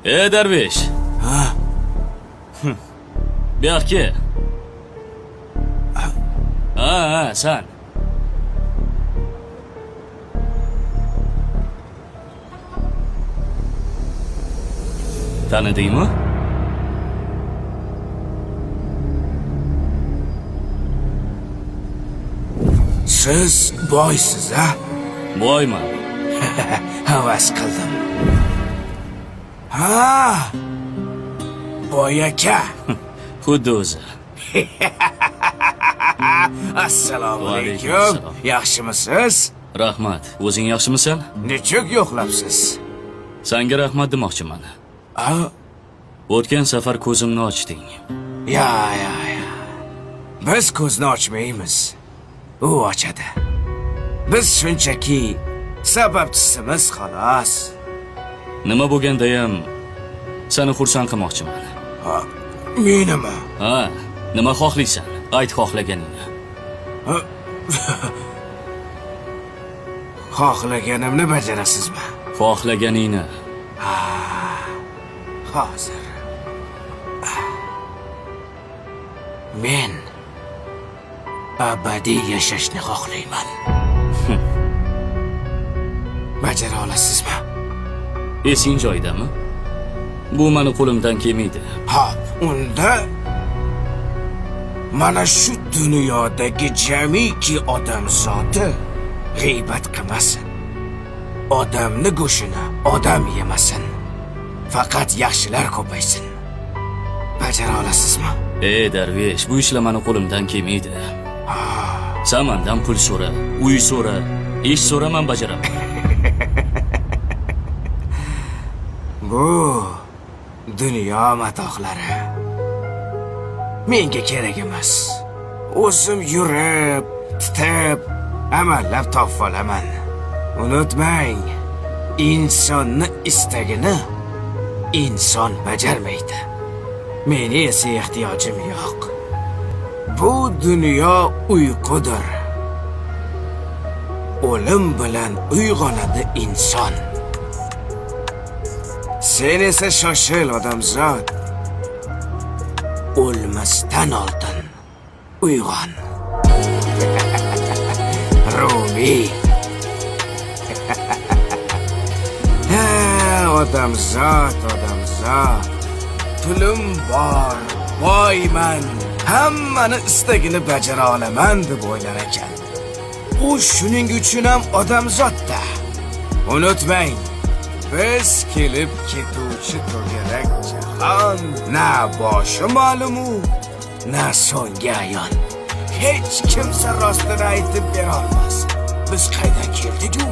Darvesh. Ha? Bu yoqqa. Ha, sen. Tanidingmi? Siz boysiz, ha? Boyman. Havas qildim. Ha! Boy aka. Xuddi o'zi. Assalomu alaykum. Alaykum. Yaxshimisiz? Rahmat. O'zing yaxshimisan? Nechuk yo'qlabsiz? Senga rahmat demoqchiman. Ha? O'tgan safar ko'zimni ochding. Ya. Biz ko'zni ochmaymiz. U ochadi. Biz shunchaki sababchisimiz xolos. Nima bo'lganda ham seni xursand qilmoqchiman. Ha, menimi? Ha, nima xohlaysan? Ayt xohlaganingni. Xohlaganimni bajarasizmi? Xohlaganingni. Hozir. Men abadiy yashashni xohlayman. Bajara olasizmi? Esing joyidami? Bu meni qo'limdan kelmaydi. Hop, unda mana shu dunyodagi jamiki odam zoti g'iybat qilmasin. Odamni go'shini odam yemasin. Faqat yaxshilar ko'paysin. Bajara olasizmi? Darvesh, bu ishlar meni qo'limdan kelmaydi. Sen mendan pul so'ra, uy so'ra, ish so'ra, men bajaraman. Bu dunyo matohlari menga kerak emas. O'zim yurib, titib, amallab topib olaman. Unutmang, insonni istagini inson bajarmaydi. Meni esa ehtiyojim yo'q. Bu dunyo uyqudir. O'lim bilan uyg'onadi inson. Sen esa shoshil odamzod. O'lmasdan oldin uyg'on. Rumi. Odamzod. Pulim bor, boyman. Hammani istagini bajara olaman deb o'ylar ekan. U shuning uchun ham odamzodda. Unutmang, biz kelib ketuvchi to'garak jahon. Na boshi ma'lumu, na so'nggi ayon. Hech kimsa rostini aytib bera olmas. Biz qaydan keldik-ku?